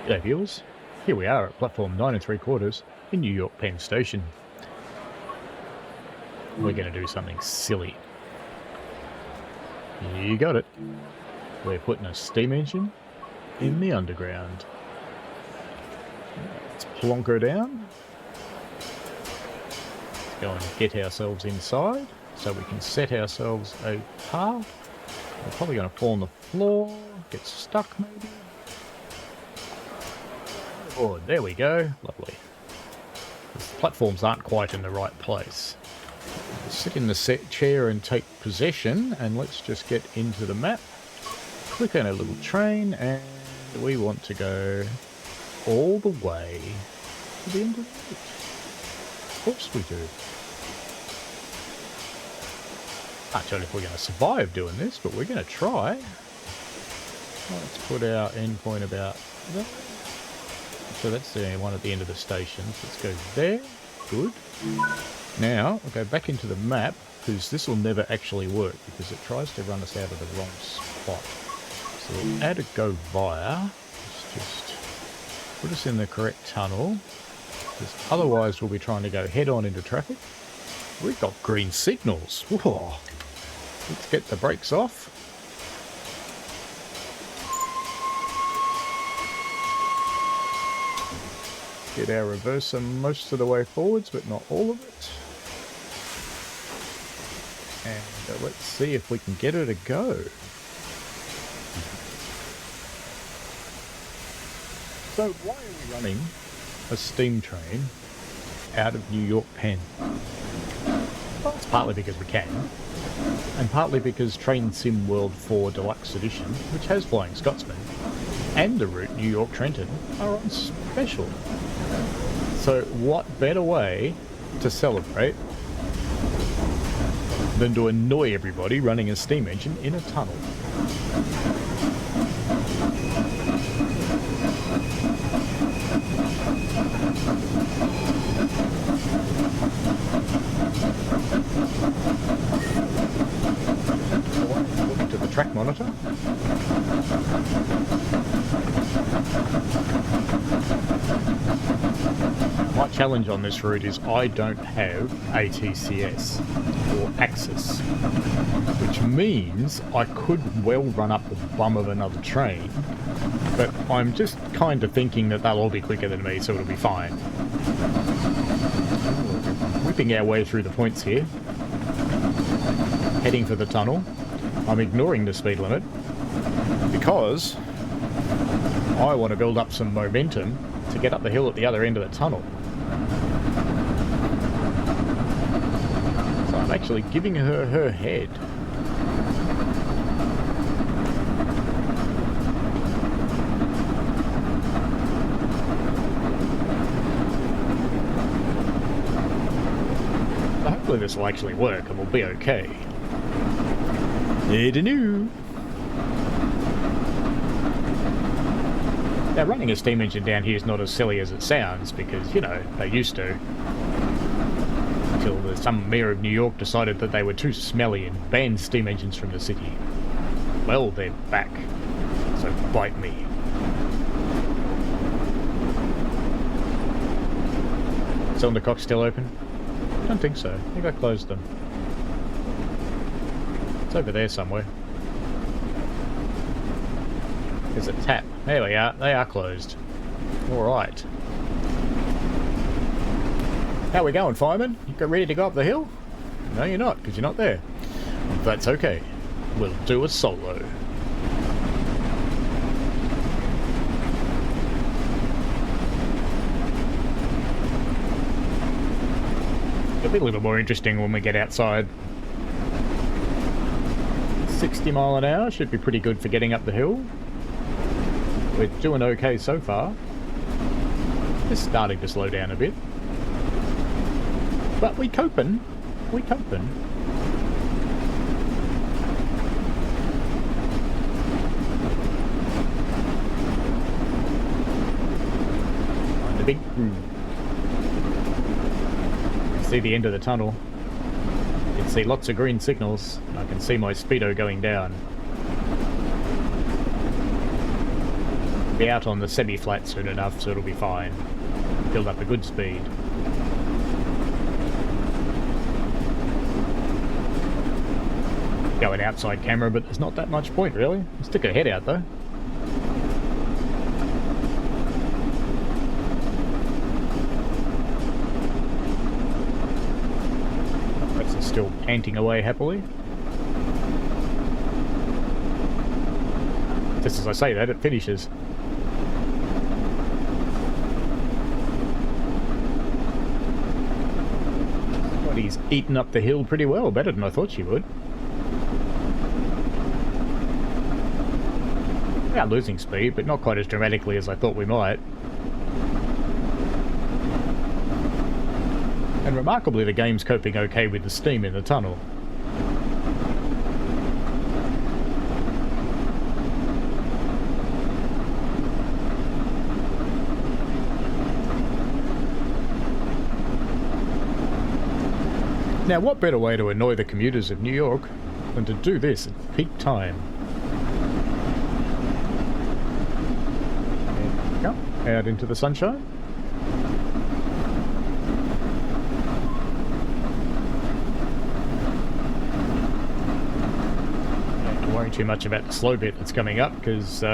G'day viewers, here we are at platform 9 3/4 in New York Penn Station. We're going to do something silly. You got it. We're putting a steam engine in the underground. Let's plonk her down. Let's go and get ourselves inside so we can set ourselves a path. We're probably going to fall on the floor, get stuck maybe. Oh, there we go. Lovely. The platforms aren't quite in the right place. We'll sit in the set chair and take possession, and let's just get into the map. Click on a little train, and we want to go all the way to the end of the route. Of course we do. Not sure if we're going to survive doing this, but we're going to try. Let's put our endpoint about there. So that's the one at the end of the station. So let's go there. Good. Now, we'll go back into the map, because this will never actually work, because it tries to run us out of the wrong spot. So we'll add a go via. Let's just put us in the correct tunnel, because otherwise we'll be trying to go head on into traffic. We've got green signals. Whoa. Let's get the brakes off. Get our reverser most of the way forwards, but not all of it. And let's see if we can get her to go. So why are we running a steam train out of New York Penn? Well, it's partly because we can, and partly because Train Sim World 4 Deluxe Edition, which has Flying Scotsman, and the route New York Trenton are on special. So what better way to celebrate than to annoy everybody running a steam engine in a tunnel? Looking to the track monitor. My challenge on this route is I don't have ATCS or access, which means I could well run up the bum of another train, but I'm just kind of thinking that they'll all be quicker than me, so it'll be fine. Whipping our way through the points here, heading for the tunnel. I'm ignoring the speed limit because I want to build up some momentum to get up the hill at the other end of the tunnel. So I'm actually giving her her head. So hopefully this will actually work and we'll be okay. Hey-de-noo. Now, running a steam engine down here is not as silly as it sounds, because, you know, they used to. Until some mayor of New York decided that they were too smelly and banned steam engines from the city. Well, they're back. So bite me. Cylinder cock's still open? I don't think so. I think I closed them. It's over there somewhere. There's a tap. There we are. They are closed. Alright. How we going, fireman? You got ready to go up the hill? No, you're not, because you're not there. That's okay. We'll do a solo. It'll be a little more interesting when we get outside. 60 mile an hour should be pretty good for getting up the hill. We're doing okay so far. It's starting to slow down a bit. But we coping. We coping. The big... See the end of the tunnel. You can see lots of green signals. I can see my speedo going down. Be out on the semi-flat soon enough, so it'll be fine. Build up a good speed. Go an outside camera, but there's not that much point really. Stick her head out though. That's still panting away happily. Just as I say that, it finishes. But he's eaten up the hill pretty well, better than I thought she would. We are losing speed, but not quite as dramatically as I thought we might. And remarkably, the game's coping okay with the steam in the tunnel. Now, what better way to annoy the commuters of New York than to do this at peak time? There we go, out into the sunshine. Don't worry too much about the slow bit that's coming up, because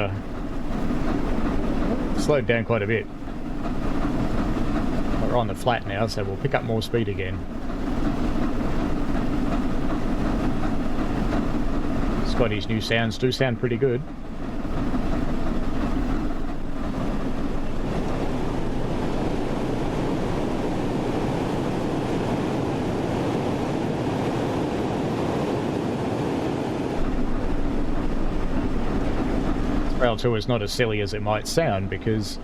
slowed down quite a bit. We're on the flat now, so we'll pick up more speed again. Scotty's new sounds do sound pretty good. Rail 2 is not as silly as it might sound because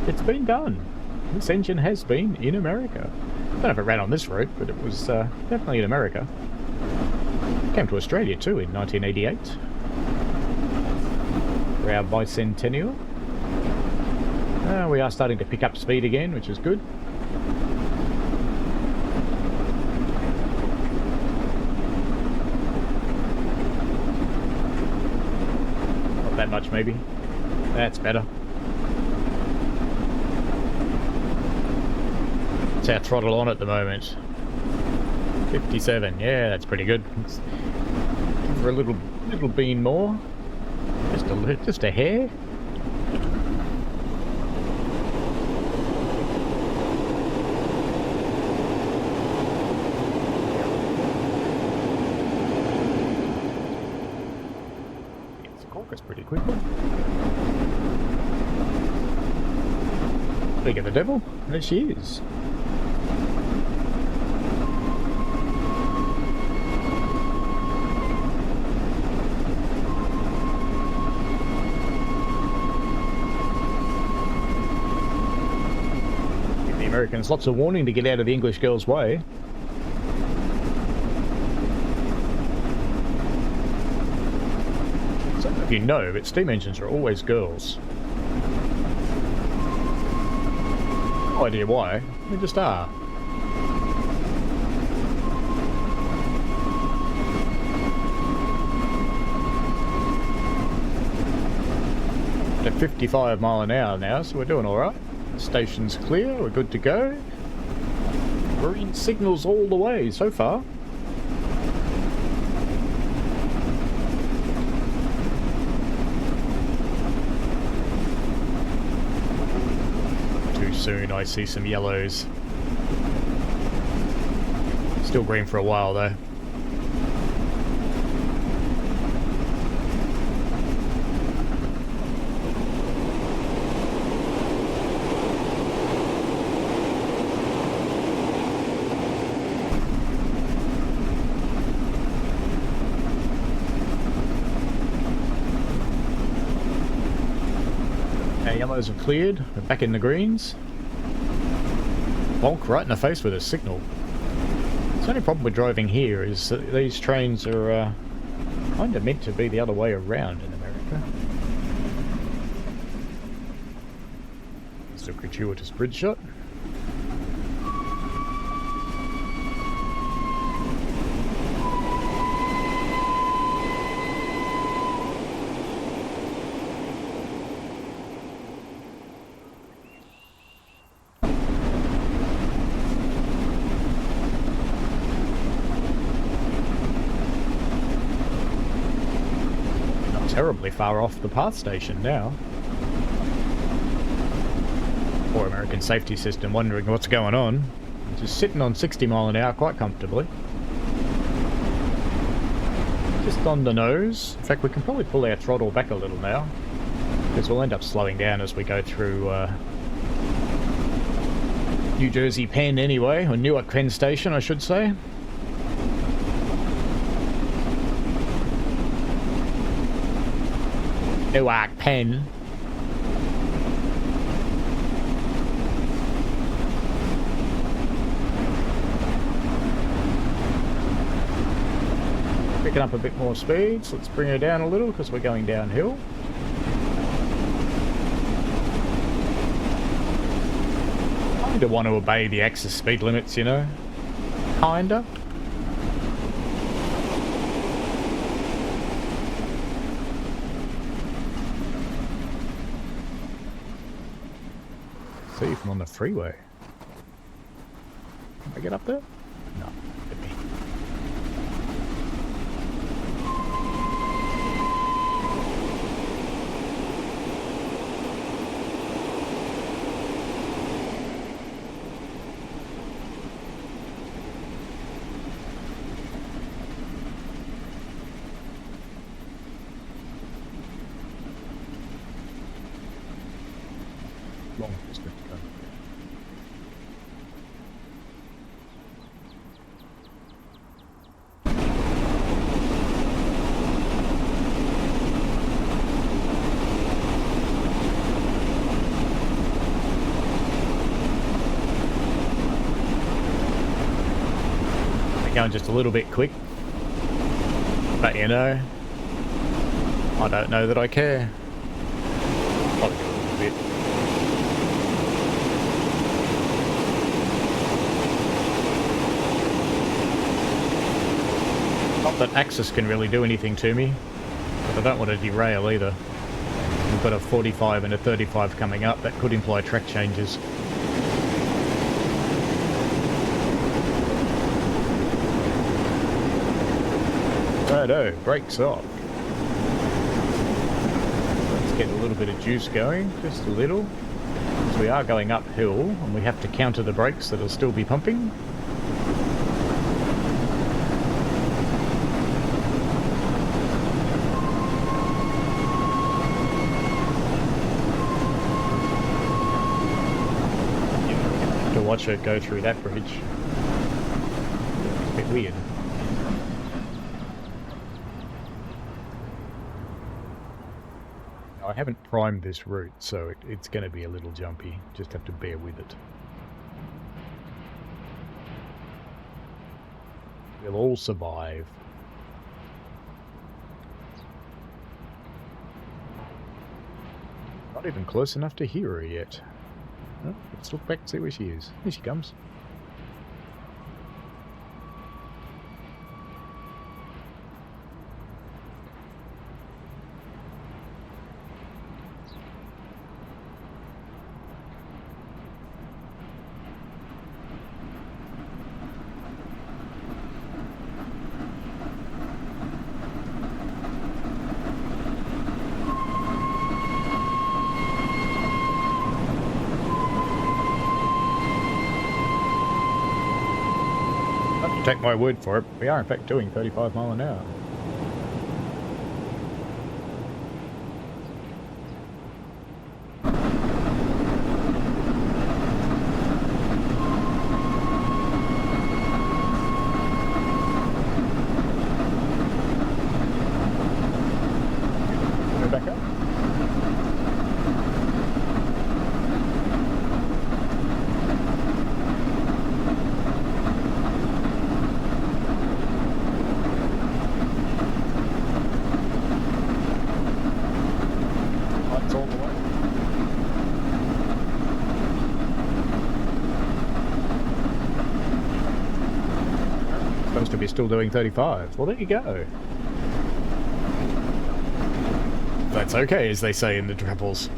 it's been done. This engine has been in America. I don't know if it ran on this route, but it was definitely in America. Came to Australia too in 1988 for our bicentennial. We are starting to pick up speed again, which is good. Not that much maybe. That's better. That's our throttle on at the moment. 57, yeah, that's pretty good. Let's give her a little bean more, just a hair. It's a caucus pretty quickly. Look at the devil, there she is. Americans lots of warning to get out of the English girl's way. So if you know, but steam engines are always girls. No idea why, they just are. At 55 mile an hour now, so we're doing alright. Station's clear, we're good to go. Green signals all the way so far. Too soon, I see some yellows. Still green for a while though. Yellows have cleared, we're back in the greens. Bonk right in the face with a signal. The only problem with driving here is that these trains are kind of meant to be the other way around in America. It's a gratuitous bridge shot. terribly far off the path station now. Poor American safety system wondering what's going on. Just sitting on 60 mile an hour quite comfortably. Just on the nose. In fact, we can probably pull our throttle back a little now, because we'll end up slowing down as we go through New Jersey Penn anyway, or Newark Penn Station I should say. Newark Penn. Picking up a bit more speed, so let's bring her down a little because we're going downhill. Kinda want to obey the axis speed limits, you know? Kinda. See if I'm on the freeway. Can I get up there? No. Hit me. Long distance to go. We're going just a little bit quick, but you know, I don't know that I care. Probably go a little bit. Not that axis can really do anything to me, but I don't want to derail either. We've got a 45 and a 35 coming up, that could imply track changes. Righto, brakes off. Let's get a little bit of juice going, just a little. So we are going uphill and we have to counter the brakes that'll still be pumping. Watch it go through that bridge. It's a bit weird. Now, I haven't primed this route, so it's going to be a little jumpy. Just have to bear with it. We'll all survive. Not even close enough to hear her yet. Oh, let's look back and see where she is. Here she comes. Take my word for it, we are in fact doing 35 mile an hour. Go back up. To be still doing 35. Well, there you go. That's okay, as they say in the travels.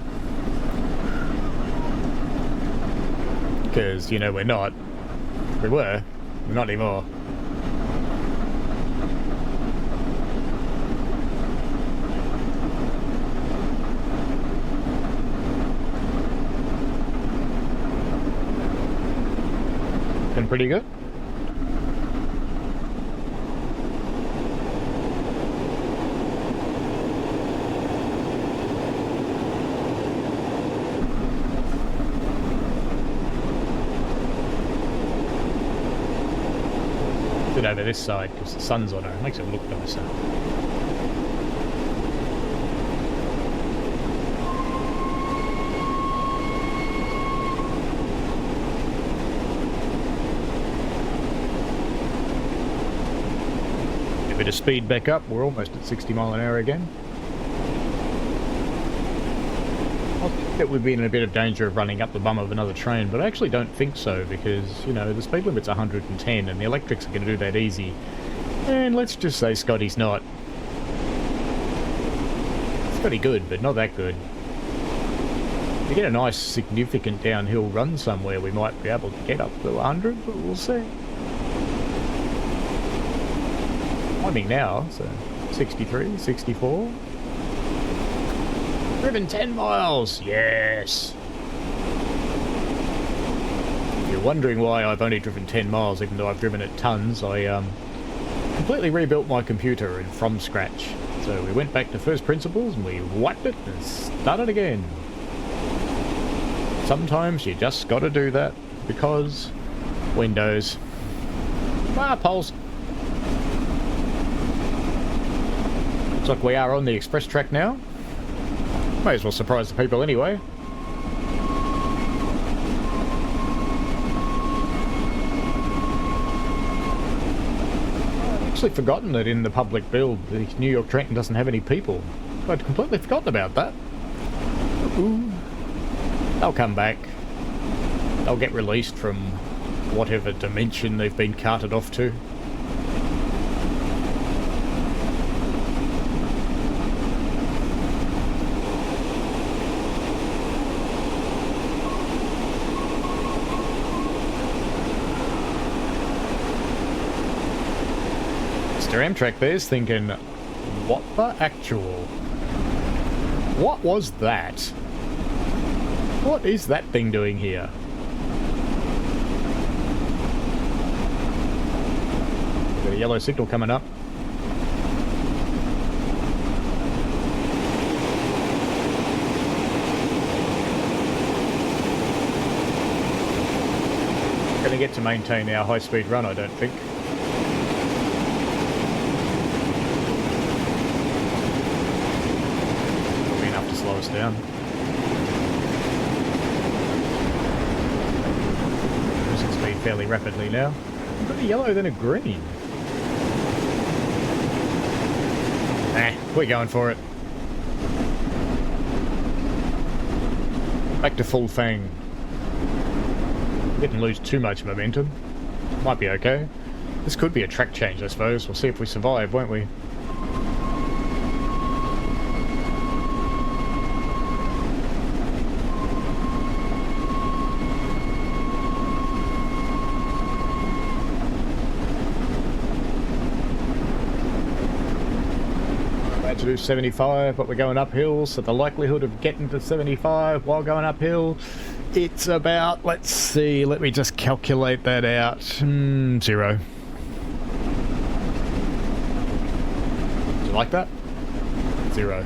Because, you know, we're not. We were. We're not anymore. doing pretty good. Sit over this side because the sun's on her. It makes it look nicer. A bit of speed back up. We're almost at 60 mile an hour again. I think that we'd be in a bit of danger of running up the bum of another train, but I actually don't think so because, you know, the speed limit's 110 and the electrics are going to do that easy. And let's just say Scotty's not. Scotty good, but not that good. If we get a nice significant downhill run somewhere, we might be able to get up to 100, but we'll see. Timing now, so 63, 64. Driven 10 miles, yes! If you're wondering why I've only driven 10 miles, even though I've driven it tons, I completely rebuilt my computer and from scratch. So we went back to first principles and we wiped it and started again. Sometimes you just gotta do that because Windows. Poles. Looks like we are on the express track now. May as well surprise the people anyway. I'd actually forgotten that in the public build, the New York Trenton doesn't have any people. I'd completely forgotten about that. Ooh. They'll come back. They'll get released from whatever dimension they've been carted off to. Amtrak there's thinking, what the actual? What was that? What is that thing doing here? Got a yellow signal coming up. Gonna get to maintain our high-speed run, I don't think. Slow us down. Losing speed fairly rapidly now. We've got a yellow, then a green. Nah, we're going for it. Back to full fang. Didn't lose too much momentum. Might be okay. This could be a track change, I suppose. We'll see if we survive, won't we? To do 75, but we're going uphill, so the likelihood of getting to 75 while going uphill, it's about, let's see, let me just calculate that out, 0. Do you like that? 0.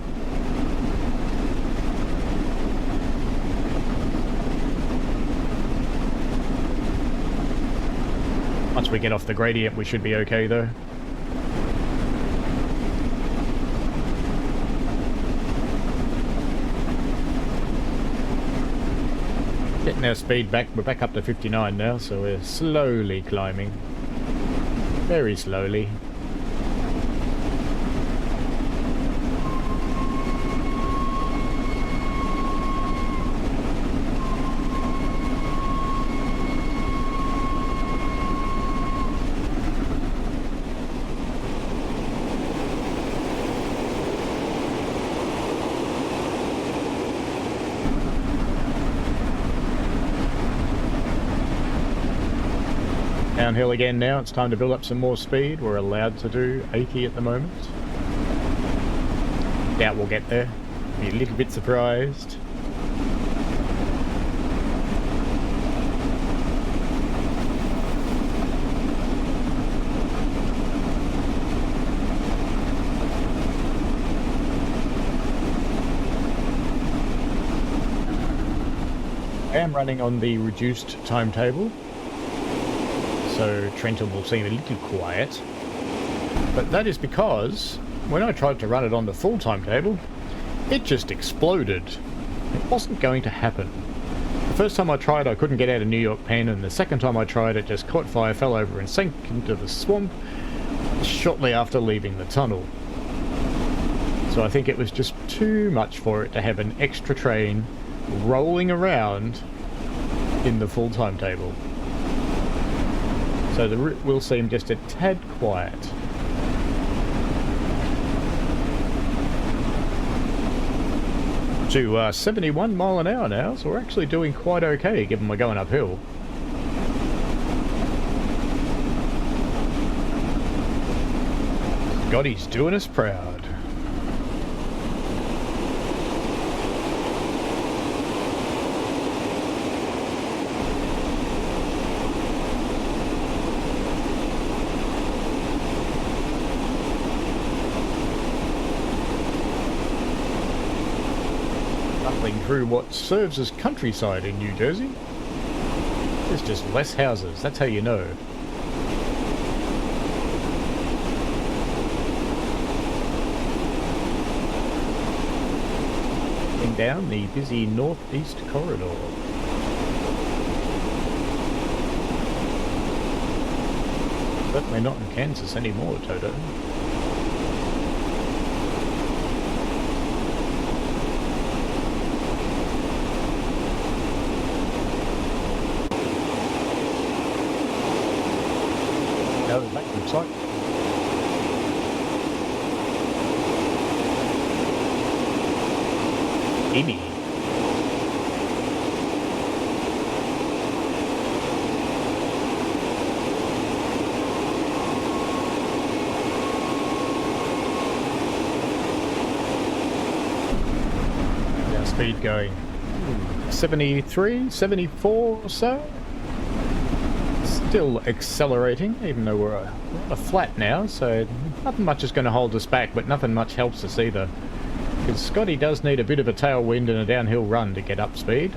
Once we get off the gradient, we should be okay though. Getting our speed back, we're back up to 59 now, so we're slowly climbing. Very slowly. Downhill again now, it's time to build up some more speed. We're allowed to do 80 at the moment. Doubt we'll get there. Be a little bit surprised. am running on the reduced timetable, so Trenton will seem a little quiet. But that is because when I tried to run it on the full timetable, it just exploded. It wasn't going to happen. The first time I tried, I couldn't get out of New York Penn, and the second time I tried, it just caught fire, fell over and sank into the swamp shortly after leaving the tunnel. So I think it was just too much for it to have an extra train rolling around in the full timetable. So the route will seem just a tad quiet. To 71 mile an hour now, so we're actually doing quite okay given we're going uphill. Scotty's doing us proud. Through what serves as countryside in New Jersey. There's just less houses, that's how you know. And down the busy northeast corridor. Certainly not in Kansas anymore, Toto. That looks like. Amy. Our speed going 73, 74 or so. Still accelerating, even though we're a flat now, so nothing much is going to hold us back, but nothing much helps us either. Because Scotty does need a bit of a tailwind and a downhill run to get up speed.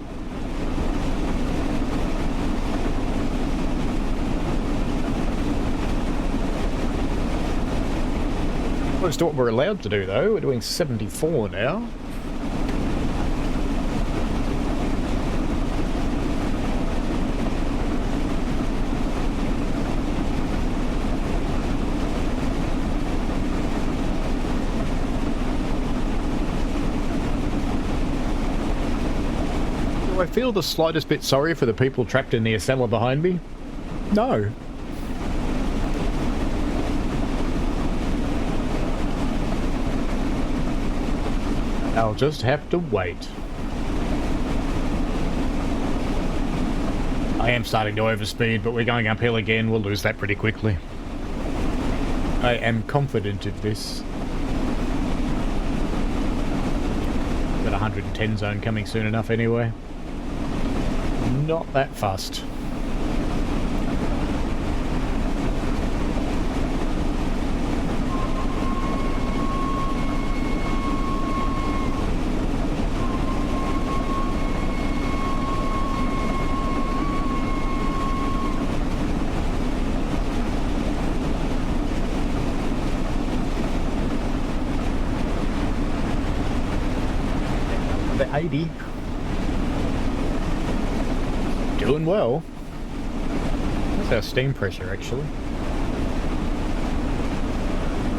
Close to what we're allowed to do though, we're doing 74 now. I feel the slightest bit sorry for the people trapped in the Acela behind me? No. I'll just have to wait. I am starting to overspeed, but we're going uphill again. We'll lose that pretty quickly. I am confident of this. Got a 110 zone coming soon enough anyway. Not that fussed. The 80. Doing well. That's our steam pressure actually.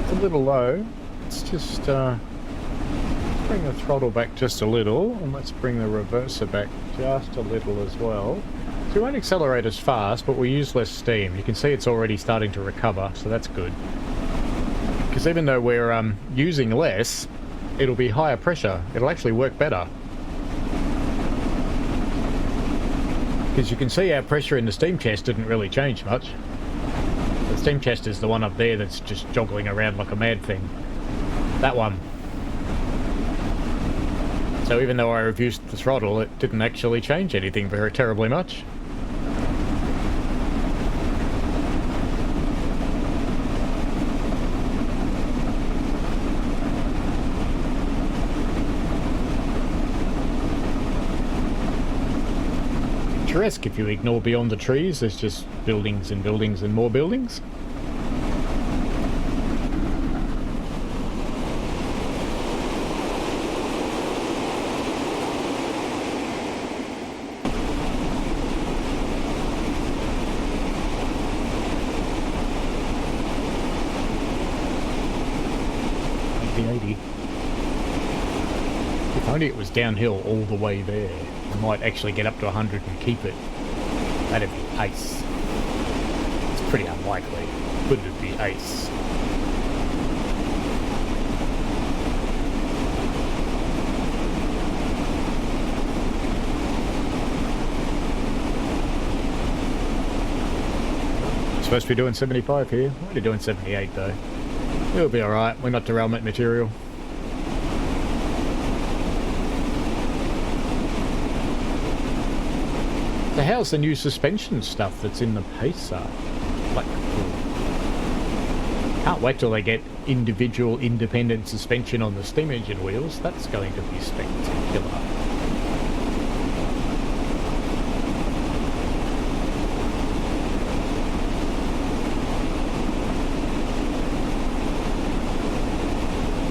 It's a little low. Let's just bring the throttle back just a little, and let's bring the reverser back just a little as well. So we won't accelerate as fast, but we use less steam. You can see it's already starting to recover, so that's good. Because even though we're using less, it'll be higher pressure. It'll actually work better. Because you can see our pressure in the steam chest didn't really change much. The steam chest is the one up there that's just joggling around like a mad thing. That one. So even though I reduced the throttle, it didn't actually change anything very terribly much. picturesque if you ignore beyond the trees. There's just buildings and buildings and more buildings. If only it was downhill all the way there. I might actually get up to 100 and keep it. That'd be ace. It's pretty unlikely, but it'd be ace. Supposed to be doing 75 here. We're only doing 78 though. It'll be alright, we're not derailment material. So how's the new suspension stuff that's in the Pacer? Blackpool. Can't wait till they get individual independent suspension on the steam engine wheels. That's going to be spectacular.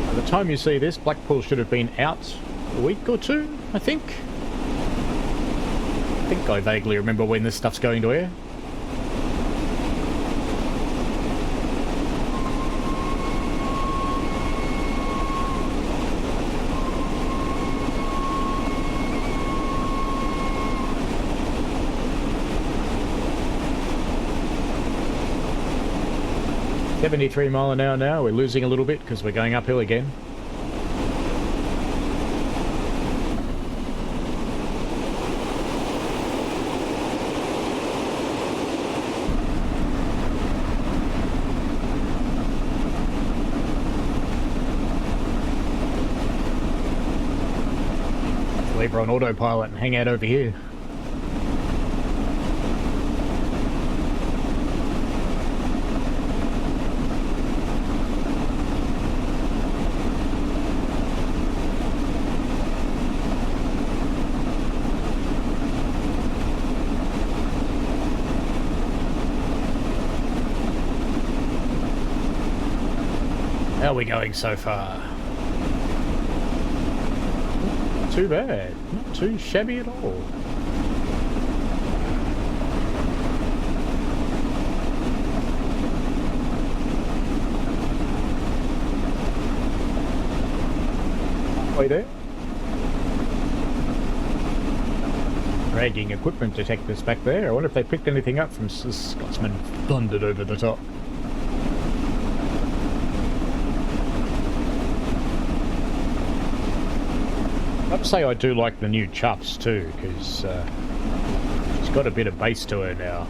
By the time you see this, Blackpool should have been out a week or two, I think. I think I vaguely remember when this stuff's going to air. $73 miles an hour now. We're losing a little bit because we're going uphill again. Leave her on autopilot and hang out over here. How are we going so far? Not too bad. Not too shabby at all. Way there. Dragging equipment detectors back there. I wonder if they picked anything up from Scotsman thundered over the top. I'd say I do like the new chuffs too, because she's got a bit of bass to her now.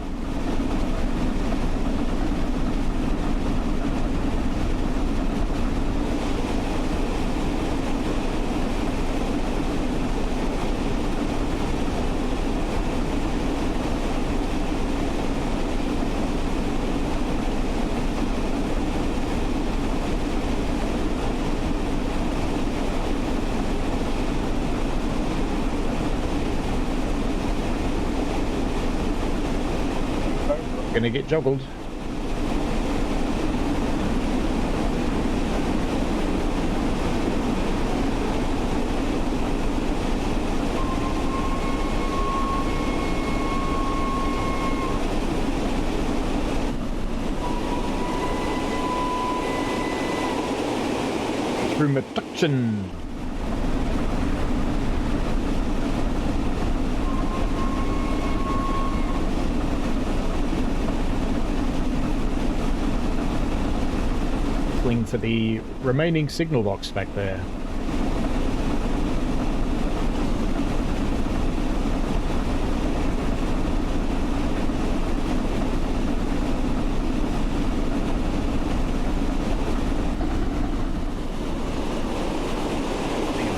Gonna get joggled. Through reduction. For the remaining signal box back there. Of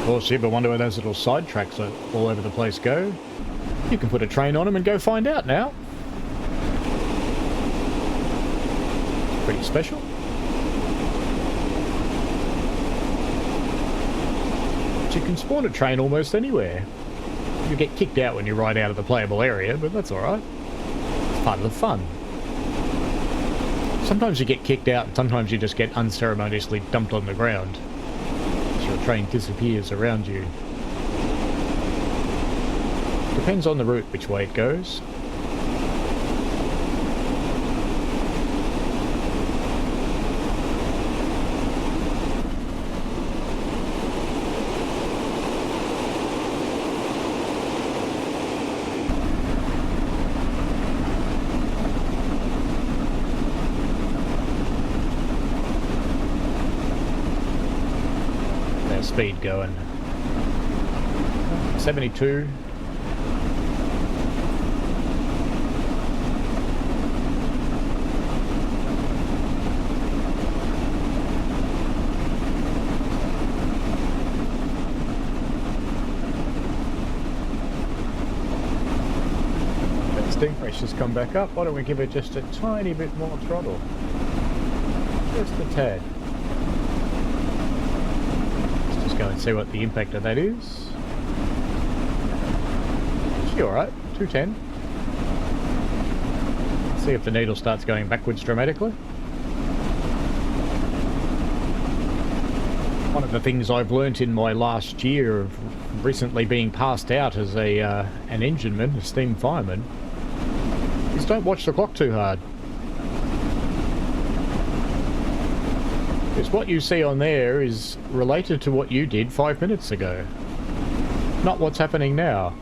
course, you ever wonder where those little side tracks all over the place go? You can put a train on them and go find out now. Pretty special. You can spawn a train almost anywhere. You get kicked out when you ride out of the playable area, but that's alright. It's part of the fun. Sometimes you get kicked out, and sometimes you just get unceremoniously dumped on the ground as your train disappears around you. Depends on the route which way it goes. Speed going 72. Testing, pressure's come back up. Why don't we give it just a tiny bit more throttle? Just a tad. Go and see what the impact of that is. Should be alright, 210. See if the needle starts going backwards dramatically. One of the things I've learnt in my last year of recently being passed out as an engineman, a steam fireman, is don't watch the clock too hard. Because what you see on there is related to what you did 5 minutes ago, not what's happening now.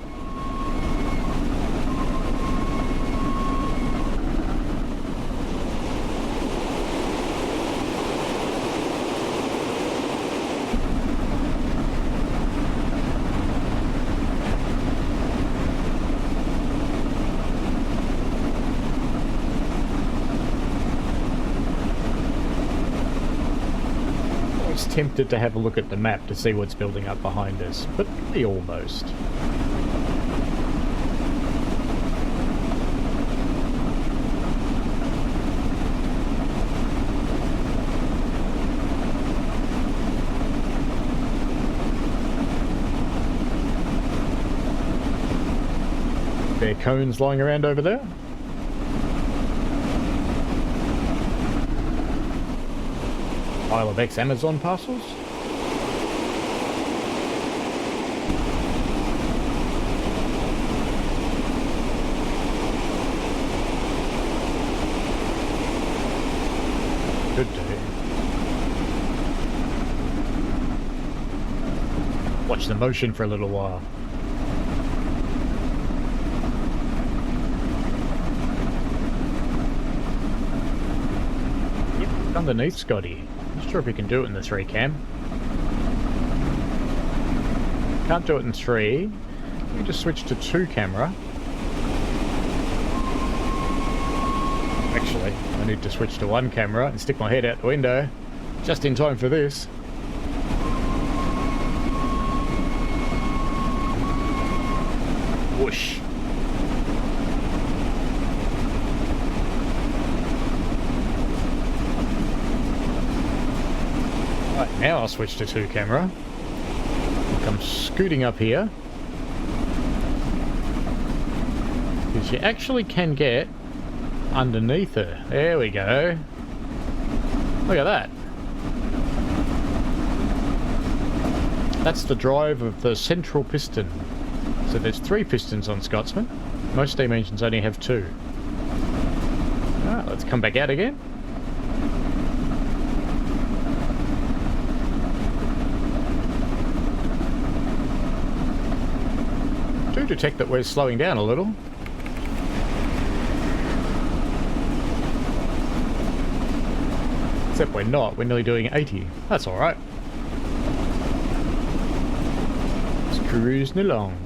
Tempted to have a look at the map to see what's building up behind us, but really almost. There are cones lying around over there. Pile of ex-Amazon parcels. Good day. Watch the motion for a little while. Yep, underneath Scotty. Not sure if we can do it in the 3 cam. Can't do it in 3. We just switch to 2 camera. Actually, I need to switch to 1 camera and stick my head out the window just in time for this. Whoosh. Right, now I'll switch to 2 camera. Come scooting up here. Because you actually can get underneath her. There we go. Look at that. That's the drive of the central piston. So there's 3 pistons on Scotsman. Most steam engines only have 2. Alright, let's come back out again. Do detect that we're slowing down a little. Except we're not, we're nearly doing 80. That's alright. Just cruising along.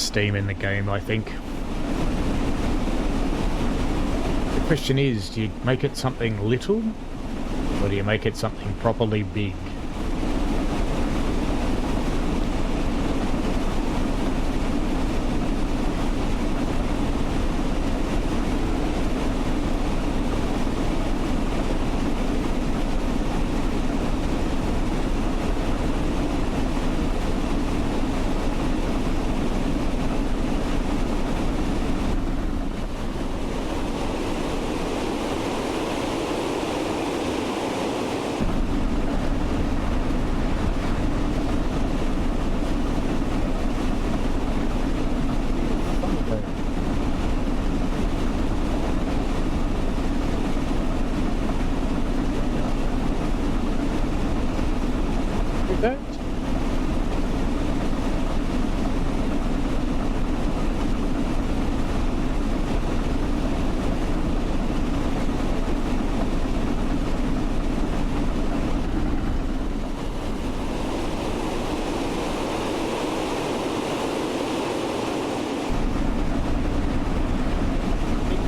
steam in the game, I think. The question is, do you make it something little, or do you make it something properly big?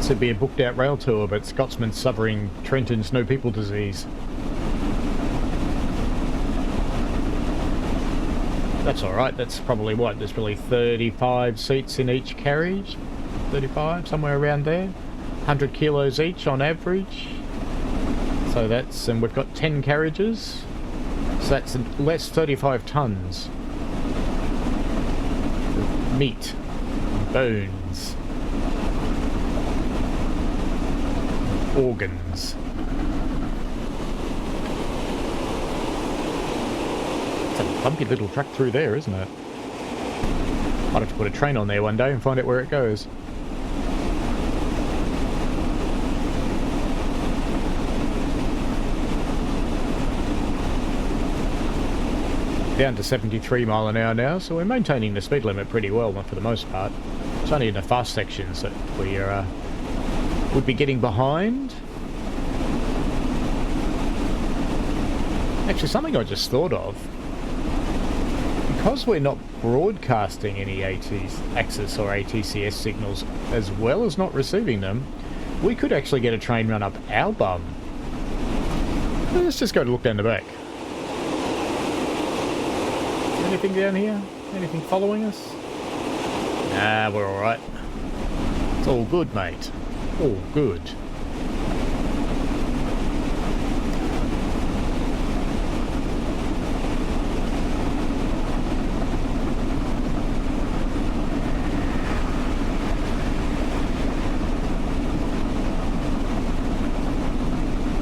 To be a booked out rail tour, but Scotsman's suffering Trenton's no people disease. That's alright, that's probably what, there's probably 35 seats in each carriage, 35, somewhere around there, 100 kilos each on average, so that's, and we've got 10 carriages, so that's less 35 tonnes of meat, bones, organs. It's a bumpy little track through there, isn't it? I'd have to put a train on there one day and find out where it goes. Down to 73 mile an hour now, so we're maintaining the speed limit pretty well for the most part. It's only in the fast sections that we are would be getting behind. Actually, something I just thought of. Because we're not broadcasting any ATSC or ATCS signals, as well as not receiving them, we could actually get a train run up our bum. Let's just go to look down the back. Anything down here? Anything following us? Nah, we're alright. It's all good, mate. All good.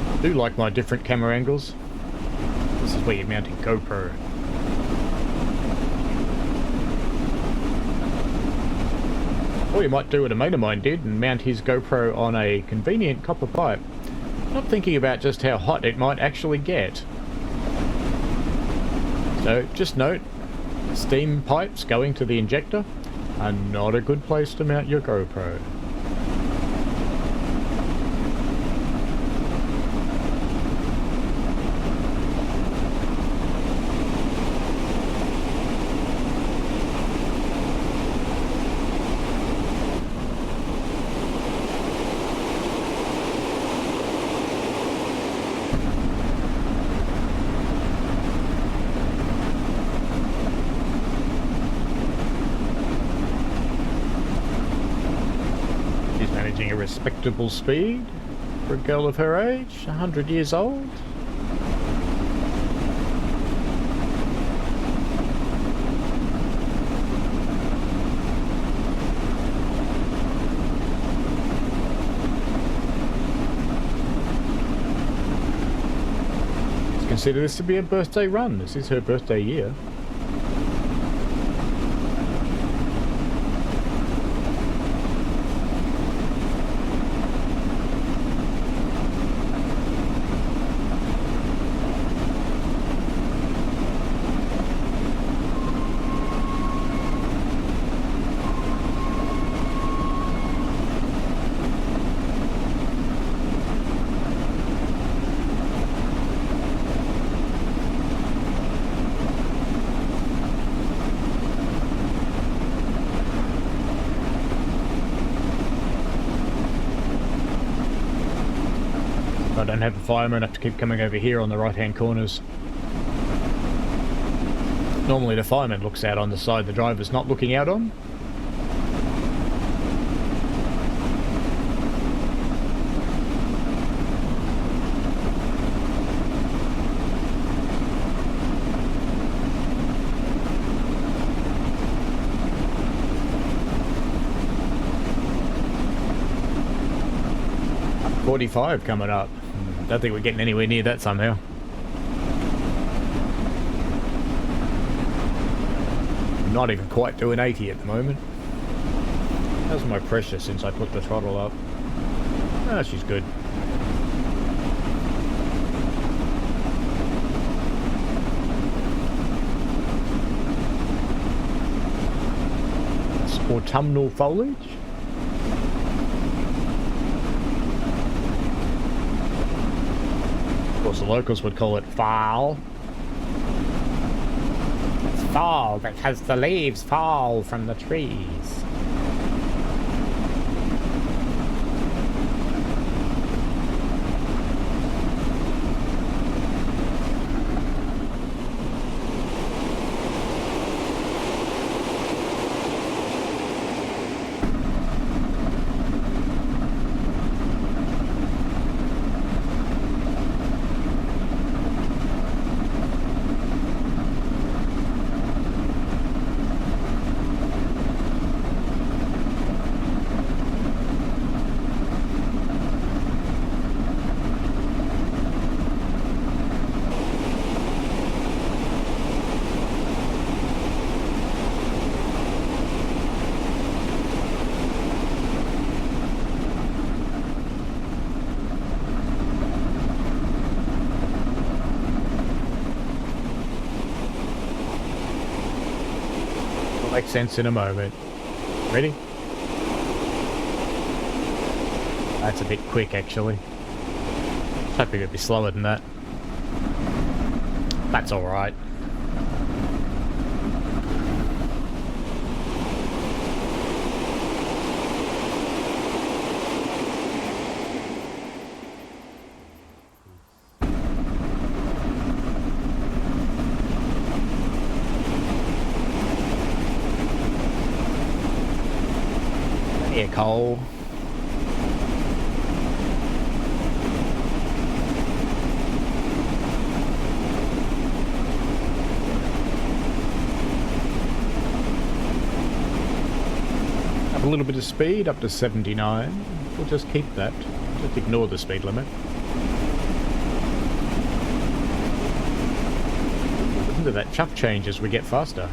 I do like my different camera angles. This is where you're mounting GoPro. Or you might do what a mate of mine did and mount his GoPro on a convenient copper pipe, not thinking about just how hot it might actually get. So just note, steam pipes going to the injector are not a good place to mount your GoPro. A respectable speed for a girl of her age, 100 years old. Let's consider this to be a birthday run. This is her birthday year. If I don't have a fireman, I have to keep coming over here on the right-hand corners. Normally the fireman looks out on the side the driver's not looking out on. .45 coming up. Don't think we're getting anywhere near that somehow. Not even quite doing 80 at the moment. How's my pressure since I put the throttle up? Ah, she's good. It's autumnal foliage. Of course, the locals would call it fall. It's fall because the leaves fall from the trees. Makes sense in a moment. Ready? That's a bit quick, actually. I was hoping it'd be slower than that. That's alright. Coal. Up a little bit of speed, up to 79. We'll just keep that. Just ignore the speed limit. Listen to that chuff change as we get faster.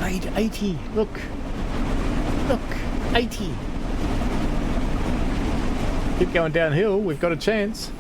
Made 80. Look, 80. Keep going downhill. We've got a chance.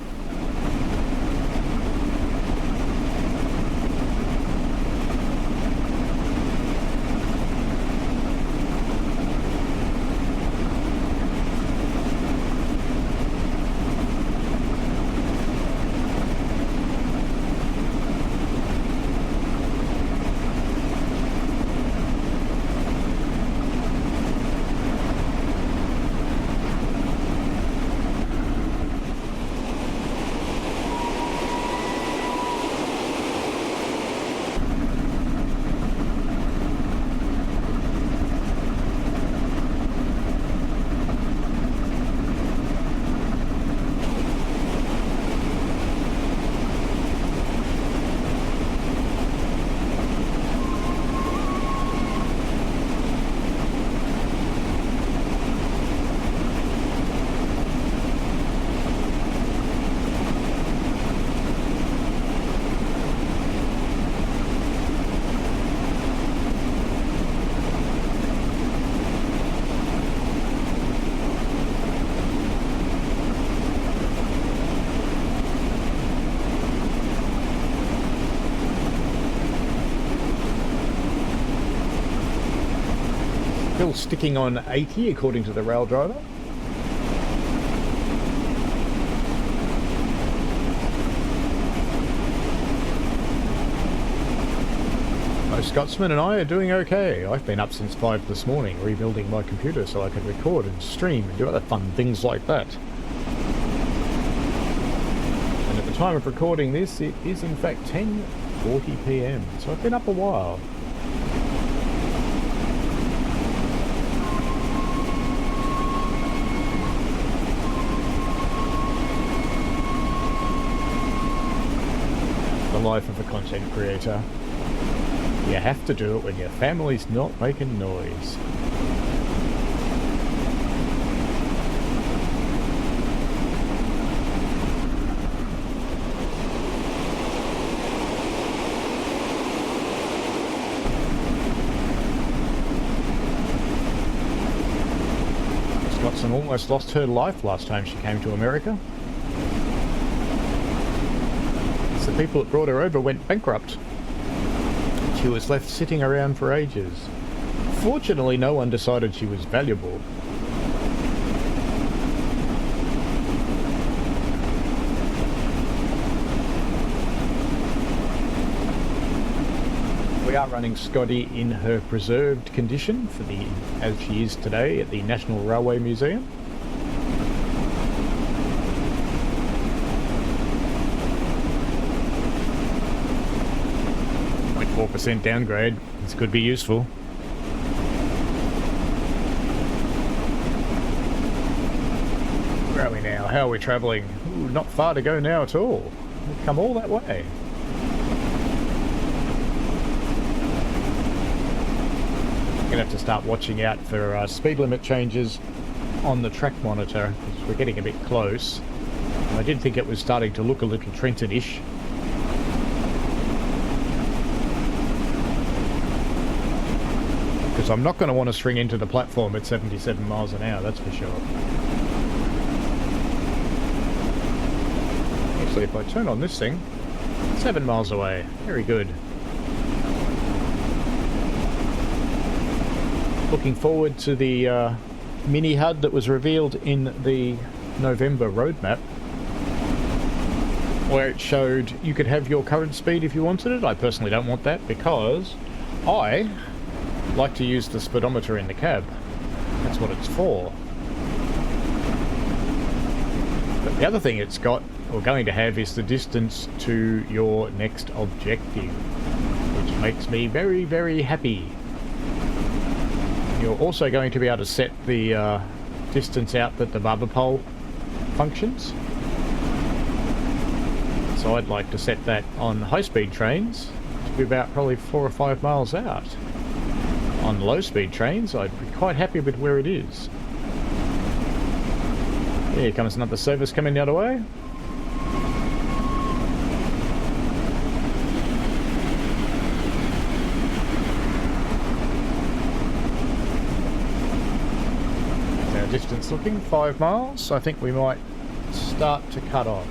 Still sticking on 80 according to the rail driver. Scotsman and I are doing okay. I've been up since 5 this morning rebuilding my computer so I can record and stream and do other fun things like that. And at the time of recording this, it is in fact 10:40 PM, so I've been up a while. The life of a content creator. You have to do it when your family's not making noise. Scotsman almost lost her life last time she came to America. The people that brought her over went bankrupt. She was left sitting around for ages. Fortunately, no one decided she was valuable. We are running Scotty in her preserved condition for as she is today at the National Railway Museum. 4% downgrade. This could be useful. Where are we now? How are we travelling? Ooh, not far to go now at all. We've come all that way. I'm going to have to start watching out for speed limit changes on the track monitor because we're getting a bit close. I did think it was starting to look a little Trenton-ish. Because I'm not going to want to swing into the platform at 77 miles an hour, that's for sure. Actually, if I turn on this thing, 7 miles away. Very good. Looking forward to the mini HUD that was revealed in the November roadmap, where it showed you could have your current speed if you wanted it. I personally don't want that because I like to use the speedometer in the cab. That's what it's for. But the other thing it's got, or going to have, is the distance to your next objective, which makes me very, very happy. You're also going to be able to set the distance out that the barber pole functions. So I'd like to set that on high-speed trains to be about probably 4 or 5 miles out. On low-speed trains, I'd be quite happy with where it is. Here comes another service coming the other way. How's our distance looking? 5 miles. I think we might start to cut off.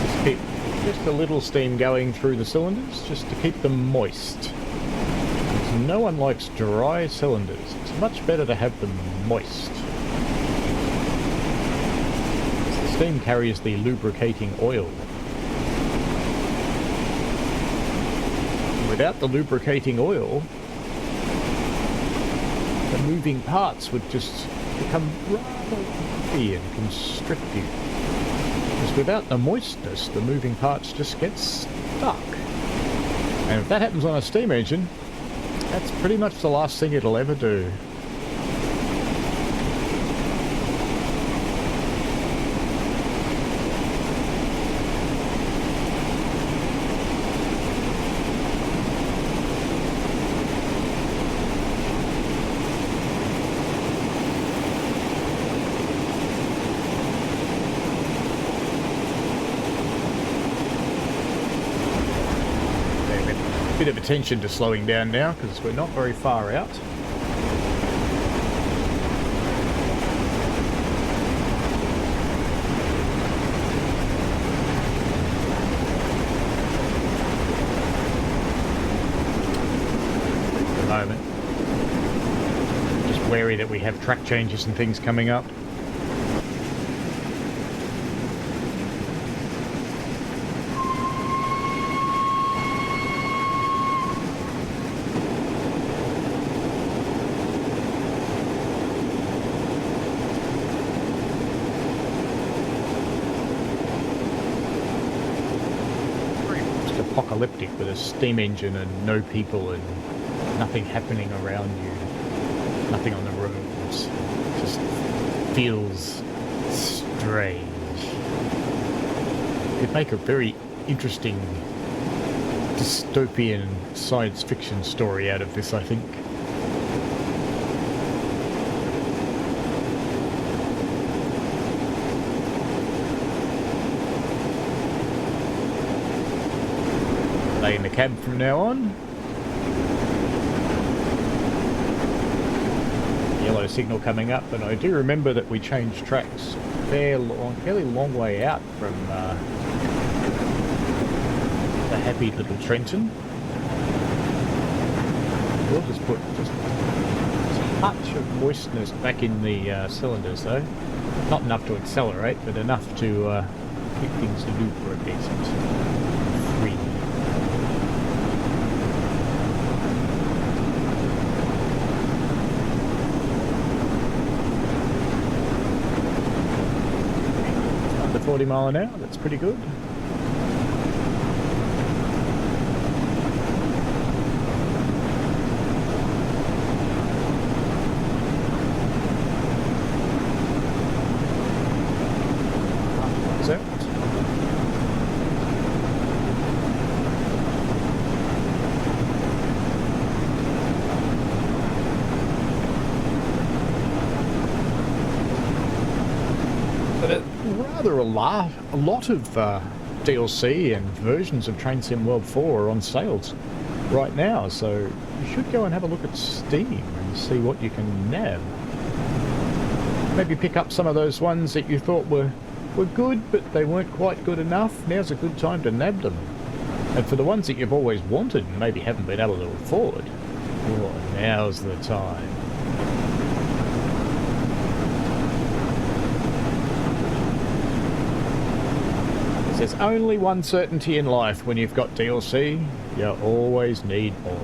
Just keep just a little steam going through the cylinders, just to keep them moist. No one likes dry cylinders. It's much better to have them moist. The steam carries the lubricating oil. Without the lubricating oil, the moving parts would just become rather lumpy and constrictive. Because without the moistness, the moving parts just get stuck. And if that happens on a steam engine, that's pretty much the last thing it'll ever do. Bit of attention to slowing down now because we're not very far out. At the moment. wary that we have track changes and things coming up. Apocalyptic with a steam engine and no people and nothing happening around you, nothing on the roads. Just feels strange. It'd make a very interesting dystopian science fiction story out of this, I think. In the cab from now on. Yellow signal coming up, and I do remember that we changed tracks fairly long way out from the happy little Trenton. We'll just put just a touch of moistness back in the cylinders though. Not enough to accelerate, but enough to keep things loose for a bit. Free. Under 40 mile an hour, that's pretty good. A lot of DLC and versions of Train Sim World 4 are on sales right now, so you should go and have a look at Steam and see what you can nab. Maybe pick up some of those ones that you thought were good, but they weren't quite good enough. Now's a good time to nab them. And for the ones that you've always wanted and maybe haven't been able to afford, well, now's the time. There's only one certainty in life when you've got DLC, you always need more.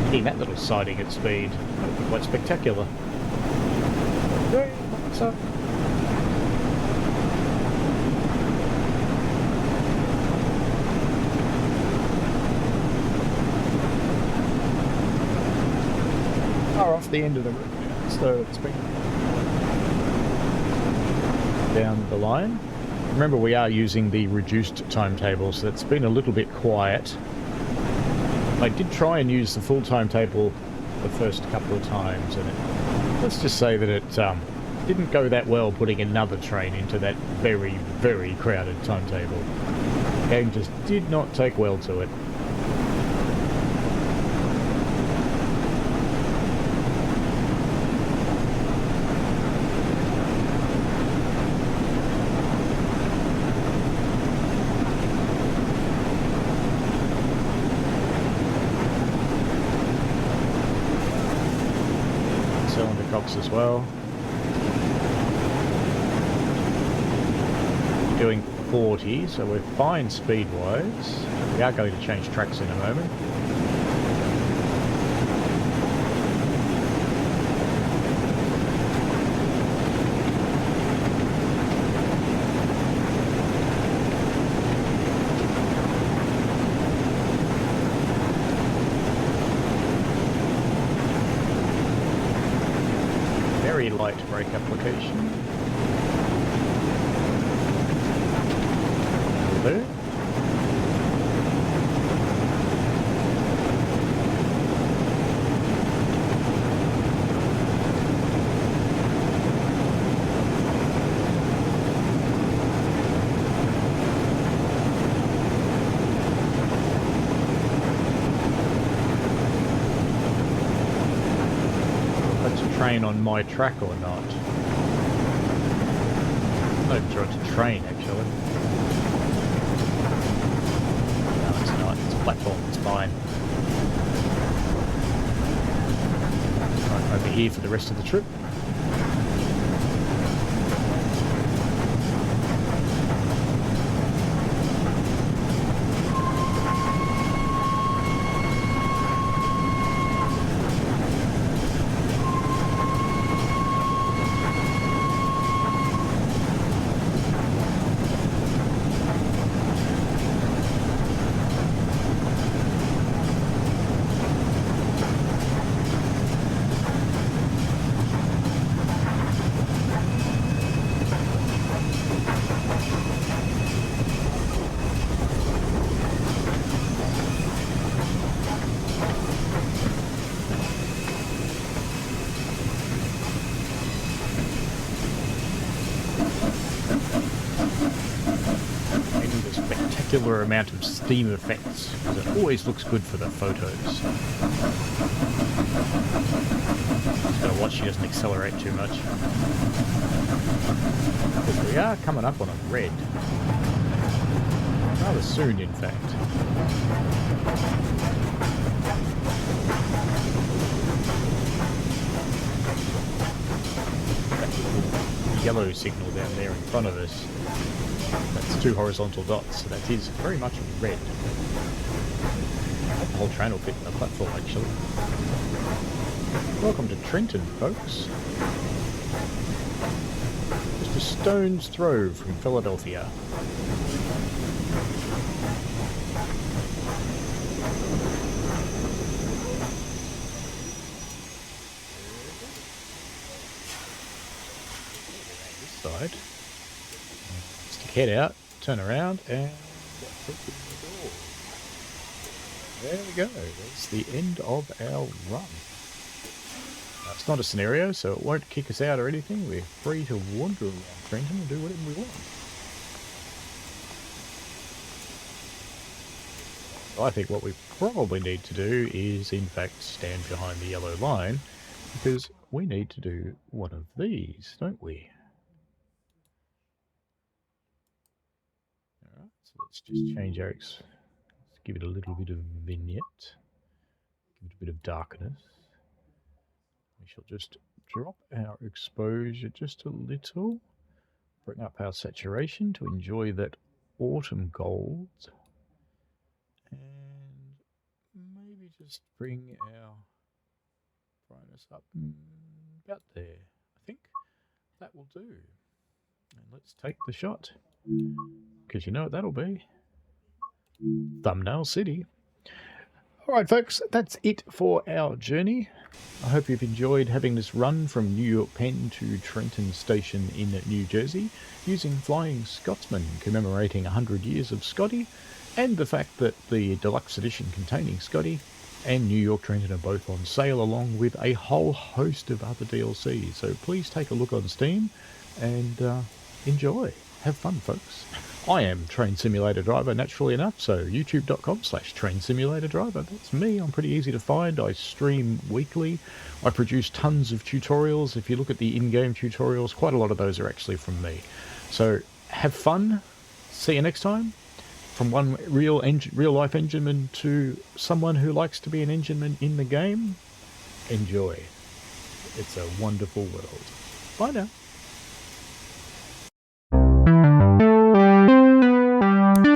Hitting that little siding at speed, that would be quite spectacular. What's up? Off the end of the road now, so it's been down the line. Remember, we are using the reduced timetable, so it's been a little bit quiet. I did try and use the full timetable the first couple of times, and let's just say that it didn't go that well putting another train into that very, very crowded timetable. The game just did not take well to it. As well. Doing 40, so we're fine speed-wise. We are going to change tracks in a moment. Light brake application. There. Train on my track or not? I'm not even sure it's a train actually. platform, it's fine. Right, over here for the rest of the trip. Amount of steam effects, because it always looks good for the photos. Just gotta watch she doesn't accelerate too much, because we are coming up on a red rather soon, in fact. That yellow signal down there in front of us, that's 2 horizontal dots, so that is very much red. The whole train will fit in the platform, actually. Welcome to Trenton, folks. Just a stone's throw from Philadelphia. This side. Head out, turn around, and there we go. That's the end of our run. Now, it's not a scenario, so it won't kick us out or anything. We're free to wander around Trenton and do whatever we want. I think what we probably need to do is, in fact, stand behind the yellow line, because we need to do one of these, don't we? Let's just change our, let's give it a little bit of vignette, give it a bit of darkness. We shall just drop our exposure just a little, bring up our saturation to enjoy that autumn gold, and maybe just bring our brightness up about there. I think that will do. And let's take the shot, because you know what that'll be. Thumbnail City. Alright folks, that's it for our journey. I hope you've enjoyed having this run from New York Penn to Trenton Station in New Jersey using Flying Scotsman, commemorating 100 years of Scotty, and the fact that the deluxe edition containing Scotty and New York Trenton are both on sale, along with a whole host of other DLC. So please take a look on Steam and enjoy. Have fun, folks. I am Train Simulator Driver, naturally enough, so youtube.com/Train Simulator Driver. That's me. I'm pretty easy to find. I stream weekly. I produce tons of tutorials. If you look at the in-game tutorials, quite a lot of those are actually from me. So have fun. See you next time. From one real-life engineman to someone who likes to be an engineman in the game, enjoy. It's a wonderful world. Bye now.